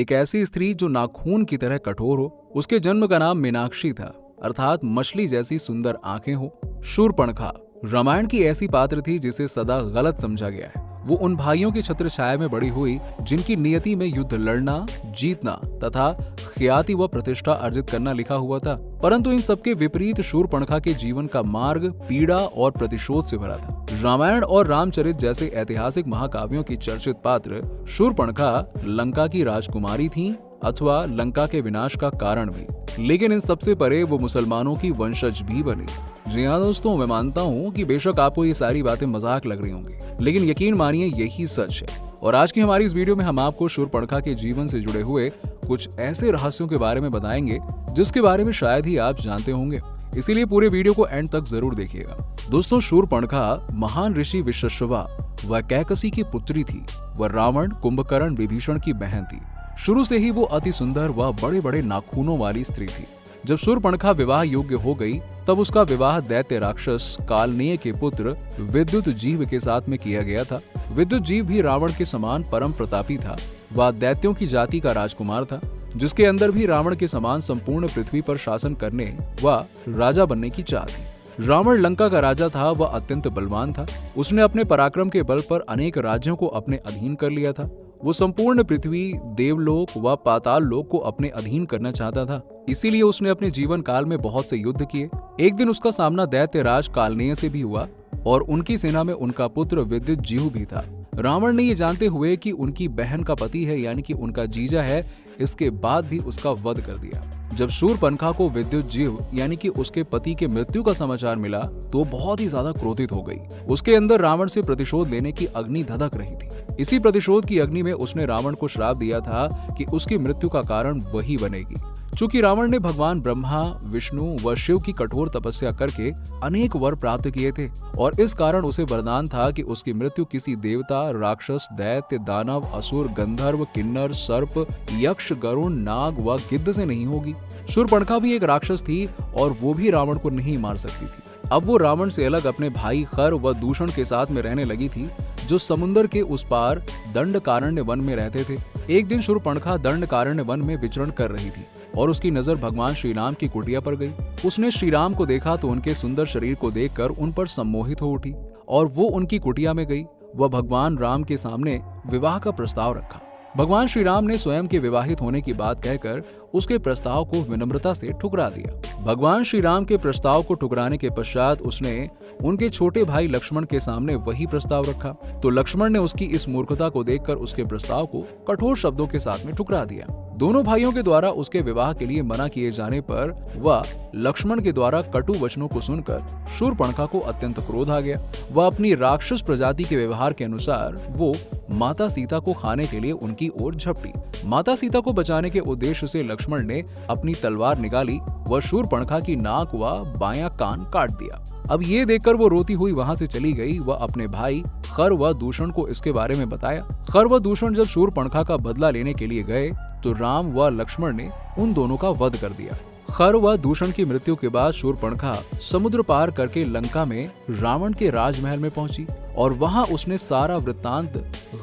एक ऐसी स्त्री जो नाखून की तरह कठोर हो। उसके जन्म का नाम मीनाक्षी था, अर्थात मछली जैसी सुंदर आंखें हो। शूर्पणखा रामायण की ऐसी पात्र थी जिसे सदा गलत समझा गया है। वो उन भाइयों की छत्र छाया में बड़ी हुई जिनकी नियति में युद्ध लड़ना, जीतना तथा ख्याति व प्रतिष्ठा अर्जित करना लिखा हुआ था। परंतु इन सबके विपरीत शूर्पणखा के जीवन का मार्ग पीड़ा और प्रतिशोध से भरा था। रामायण और रामचरित जैसे ऐतिहासिक महाकाव्यों की चर्चित पात्र शूर्पणखा लंका की राजकुमारी थी अथवा लंका के विनाश का कारण भी, लेकिन इन सबसे परे वो मुसलमानों की वंशज भी बनी। जी हाँ दोस्तों, मैं मानता हूँ कि बेशक आपको ये सारी बातें मजाक लग रही होंगी, लेकिन यकीन मानिए यही सच है। और आज की हमारी इस वीडियो में हम आपको शूर्पणखा के जीवन से जुड़े हुए कुछ ऐसे रहस्यों के बारे में बताएंगे जिसके बारे में शायद ही आप जानते होंगे, इसीलिए पूरे वीडियो को एंड तक जरूर देखिएगा। दोस्तों, शूर्पणखा महान ऋषि विश्ववा व कैकसी की पुत्री थी। वह रावण, कुंभकर्ण, विभीषण की बहन थी। शुरू से ही वो अति सुंदर व बड़े बड़े नाखूनों वाली स्त्री थी। जब शूर्पणखा विवाह योग्य हो गई तब उसका विवाह दैत्य राक्षस कालनेय के पुत्र विद्युत जीव के साथ में किया गया था। विद्युत जीव भी रावण के समान परम प्रतापी था। वह दैत्यों की जाति का राजकुमार था, जिसके अंदर भी रावण के समान संपूर्ण पृथ्वी पर शासन करने व राजा बनने की चाह थी। रावण लंका का राजा था। वह अत्यंत बलवान था। उसने अपने पराक्रम के बल पर अनेक राज्यों को अपने अधीन कर लिया था। वो संपूर्ण पृथ्वी, देवलोक व पाताल लोक को अपने अधीन करना चाहता था। इसीलिए उसने अपने जीवन काल में बहुत से युद्ध किए। एक दिन उसका सामना दैत्य राज कालनेय से भी हुआ और उनकी सेना में उनका पुत्र विद्युत जीव भी था। रावण ने ये जानते हुए कि उनकी बहन का पति है, यानी कि उनका जीजा है, इसके बाद भी उसका वध कर दिया। जब शूर्पणखा को विद्युत जीव यानी कि उसके पति के मृत्यु का समाचार मिला तो बहुत ही ज्यादा क्रोधित हो गई। उसके अंदर रावण से प्रतिशोध लेने की अग्नि धधक रही थी। इसी प्रतिशोध की अग्नि में उसने रावण को श्राप दिया था कि उसकी मृत्यु का कारण वही बनेगी। चूंकि रावण ने भगवान ब्रह्मा, विष्णु व शिव की कठोर तपस्या करके अनेक वर प्राप्त किए थे और इस कारण उसे वरदान था कि उसकी मृत्यु किसी देवता, राक्षस, दैत्य, दानव, असुर, गंधर्व, किन्नर, सर्प, यक्ष, गरुण, नाग व गिद्ध से नहीं होगी। शूर्पणखा भी एक राक्षस थी और वो भी रावण को नहीं मार सकती थी। अब वो रावण से अलग अपने भाई खर व दूषण के साथ में रहने लगी थी, जो समुद्र के उस पार दंडकारण्य वन में रहते थे। एक दिन शूर्पणखा दंडकारण्य वन में विचरण कर रही थी और उसकी नजर भगवान श्री राम की कुटिया पर गई। उसने श्री राम को देखा तो उनके सुंदर शरीर को देखकर उन पर सम्मोहित हो उठी और वो उनकी कुटिया में गई। वह भगवान राम के सामने विवाह का प्रस्ताव रखा। भगवान श्री राम ने स्वयं के विवाहित होने की बात कहकर उसके प्रस्ताव को विनम्रता से ठुकरा दिया। भगवान श्री राम के प्रस्ताव को ठुकराने के पश्चात उसने उनके छोटे भाई लक्ष्मण के सामने वही प्रस्ताव रखा तो लक्ष्मण ने उसकी इस मूर्खता को देखकर उसके प्रस्ताव को कठोर शब्दों के साथ में ठुकरा दिया। दोनों भाइयों के द्वारा उसके विवाह के लिए मना किए जाने पर वह लक्ष्मण के द्वारा कटु वचनों को सुनकर शूर्पणखा को अत्यंत क्रोध आ गया। वह अपनी राक्षस प्रजाति के व्यवहार के अनुसार वो माता सीता को खाने के लिए उनकी ओर झपटी। माता सीता को बचाने के उद्देश्य से लक्ष्मण ने अपनी तलवार निकाली व शूर्पणखा की नाक व बायां कान काट दिया। अब ये देखकर वो रोती हुई वहां से चली गई। वह अपने भाई खर व दूषण को इसके बारे में बताया। खर व दूषण जब शूर्पणखा का बदला लेने के लिए गए तो राम व लक्ष्मण ने उन दोनों का वध कर दिया। खर व दूषण की मृत्यु के बाद शूर्पणखा समुद्र पार करके लंका में रावण के राजमहल में पहुंची और वहां उसने सारा वृत्तांत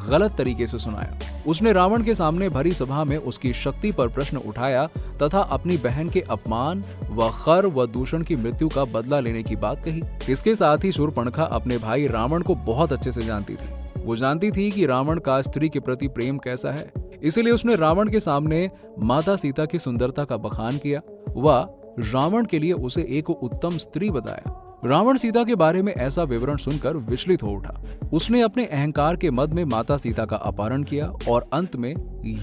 गलत तरीके से सुनाया। उसने रावण के सामने भरी सभा में उसकी शक्ति पर प्रश्न उठाया तथा अपनी बहन के अपमान व खर व दूषण की मृत्यु का बदला लेने की बात कही। इसके साथ ही शूर्पणखा अपने भाई रावण को बहुत अच्छे से जानती थी। वो जानती थी कि रावण का स्त्री के प्रति प्रेम कैसा है, इसलिए उसने रावण के सामने माता सीता की सुंदरता का बखान किया व रावण के लिए उसे एक उत्तम स्त्री बताया। रावण सीता के बारे में ऐसा विवरण सुनकर विचलित हो उठा। उसने अपने अहंकार के मद में माता सीता का अपहरण किया और अंत में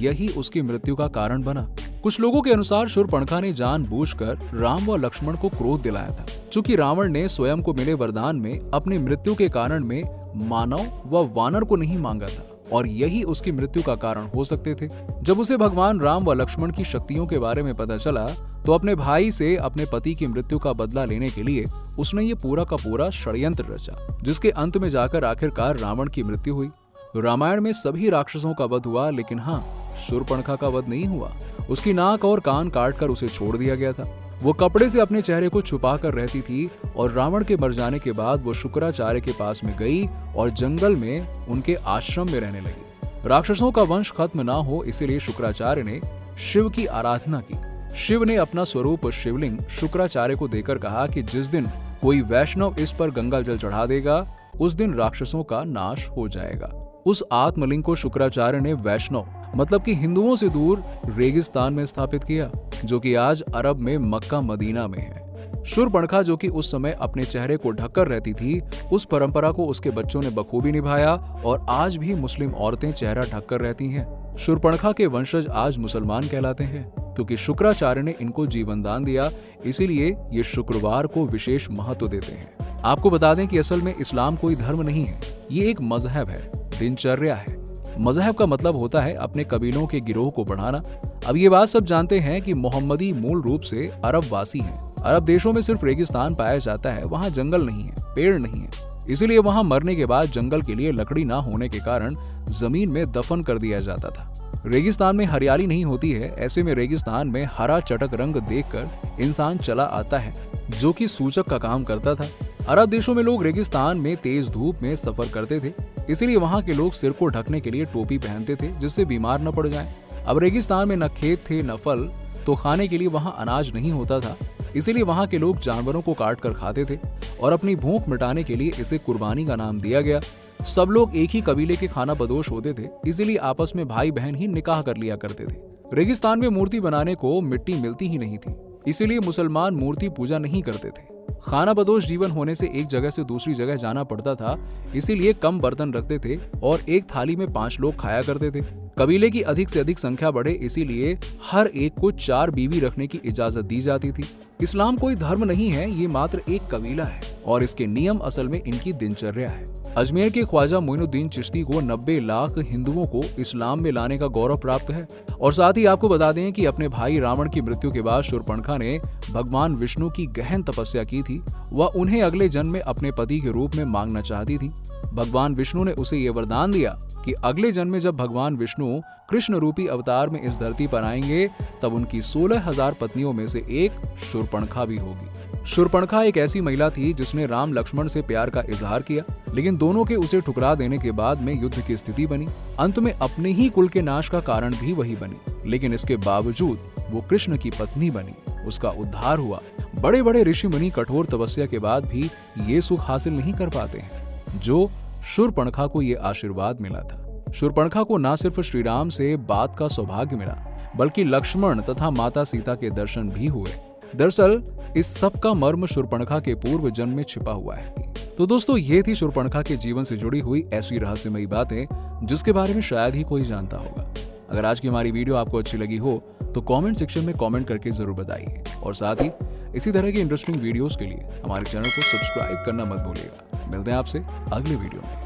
यही उसकी मृत्यु का कारण बना। कुछ लोगों के अनुसार शूर्पणखा ने जानबूझकर राम व लक्ष्मण को क्रोध दिलाया था। चूंकि रावण ने स्वयं को मिले वरदान में अपनी मृत्यु के कारण में मानव व वानर को नहीं मांगा था और यही उसकी मृत्यु का कारण हो सकते थे। जब उसे भगवान राम व लक्ष्मण की शक्तियों के बारे में पता चला तो अपने भाई से अपने पति की मृत्यु का बदला लेने के लिए उसने ये पूरा का पूरा षड्यंत्र रचा, जिसके अंत में जाकर आखिरकार रावण की मृत्यु हुई। रामायण में सभी राक्षसों का वध हुआ, लेकिन हाँ, शूर्पणखा का वध नहीं हुआ। उसकी नाक और कान काटकर उसे छोड़ दिया गया था। वो कपड़े से अपने चेहरे को छुपा कर रहती थी और रावण के मर जाने के बाद वो शुक्राचार्य के पास में गई और जंगल में उनके आश्रम में रहने लगी। राक्षसों का वंश खत्म ना हो इसीलिए शुक्राचार्य ने शिव की आराधना की। शिव ने अपना स्वरूप शिवलिंग शुक्राचार्य को देकर कहा कि जिस दिन कोई वैष्णव इस पर गंगा जल चढ़ा देगा उस दिन राक्षसों का नाश हो जाएगा। उस आत्मलिंग को शुक्राचार्य ने वैष्णव मतलब कि हिंदुओं से दूर रेगिस्तान में स्थापित किया, जो कि आज अरब में मक्का मदीना में है। शूर्पणखा जो कि उस समय अपने चेहरे को ढककर रहती थी, उस परंपरा को उसके बच्चों ने बखूबी निभाया और आज भी मुस्लिम औरतें चेहरा ढककर रहती हैं। शूर्पणखा के वंशज आज मुसलमान कहलाते हैं क्योंकि शुक्राचार्य ने इनको जीवन दान दिया, इसीलिए ये शुक्रवार को विशेष महत्व देते हैं। आपको बता दें कि असल में इस्लाम कोई धर्म नहीं है, ये एक मजहब है, दिनचर्या है। मजहब का मतलब होता है अपने कबीलों के गिरोह को बढ़ाना। अब ये बात सब जानते हैं कि मोहम्मदी मूल रूप से अरब वासी हैं। अरब देशों में सिर्फ रेगिस्तान पाया जाता है, वहाँ जंगल नहीं है, पेड़ नहीं है, इसीलिए वहाँ मरने के बाद जंगल के लिए लकड़ी ना होने के कारण जमीन में दफन कर दिया जाता था। रेगिस्तान में हरियाली नहीं होती है, ऐसे में रेगिस्तान में हरा चटक रंग देखकर इंसान चला आता है, जो कि सूचक का काम करता था। अरब देशों में लोग रेगिस्तान में तेज धूप में सफर करते थे, इसीलिए वहाँ के लोग सिर को ढकने के लिए टोपी पहनते थे जिससे बीमार न पड़ जाएं। अब रेगिस्तान में न खेत थे न फल, तो खाने के लिए वहाँ अनाज नहीं होता था, इसीलिए वहाँ के लोग जानवरों को काट कर खाते थे और अपनी भूख मिटाने के लिए इसे कुर्बानी का नाम दिया गया। सब लोग एक ही कबीले के खाना बदोश होते थे, इसीलिए आपस में भाई बहन ही निकाह कर लिया करते थे। रेगिस्तान में मूर्ति बनाने को मिट्टी मिलती ही नहीं थी, इसीलिए मुसलमान मूर्ति पूजा नहीं करते थे। खाना बदोश जीवन होने से एक जगह से दूसरी जगह जाना पड़ता था, इसीलिए कम बर्तन रखते थे और एक थाली में 5 लोग खाया करते थे। कबीले की अधिक से अधिक संख्या बढ़े, इसीलिए हर एक को 4 बीवी रखने की इजाजत दी जाती थी। इस्लाम कोई धर्म नहीं है, ये मात्र एक कबीला है और इसके नियम असल में इनकी दिनचर्या है। अजमेर के ख्वाजा मोइनुद्दीन चिश्ती को 90 लाख हिंदुओं को इस्लाम में लाने का गौरव प्राप्त है। और साथ ही आपको बता दें कि अपने भाई रावण की मृत्यु के बाद शूर्पणखा ने भगवान विष्णु की गहन तपस्या की थी। वह उन्हें अगले जन्म में अपने पति के रूप में मांगना चाहती थी। भगवान विष्णु ने उसे ये वरदान दिया कि अगले जन्म में जब भगवान विष्णु कृष्ण रूपी अवतार में इस धरती पर आएंगे तब उनकी 16,000 पत्नियों में से एक शूर्पणखा भी होगी। शूर्पणखा एक ऐसी महिला थी जिसने राम लक्ष्मण से प्यार का इजहार किया, लेकिन दोनों के उसे ठुकरा देने के बाद में युद्ध की स्थिति बनी। अंत में अपने ही कुल के नाश का कारण भी वही बनी, लेकिन इसके बावजूद वो कृष्ण की पत्नी बनी, उसका उद्धार हुआ। बड़े बड़े ऋषि मुनि कठोर तपस्या के बाद भी ये सुख हासिल नहीं कर पाते हैं जो शूर्पणखा को ये आशीर्वाद मिला था। शूर्पणखा को न सिर्फ श्री राम से बात का सौभाग्य मिला, बल्कि लक्ष्मण तथा माता सीता के दर्शन भी हुए। दरअसल इस सब का मर्म शूर्पणखा के पूर्व जन्म में छिपा हुआ है। तो दोस्तों, ये थी शूर्पणखा के जीवन से जुड़ी हुई ऐसी रहस्यमयी बातें जिसके बारे में शायद ही कोई जानता होगा। अगर आज की हमारी वीडियो आपको अच्छी लगी हो तो कमेंट सेक्शन में कमेंट करके जरूर बताइए और साथ ही इसी तरह की इंटरेस्टिंग वीडियोस के लिए हमारे चैनल को सब्सक्राइब करना मत भूलिएगा। मिलते हैं आपसे अगले वीडियो में।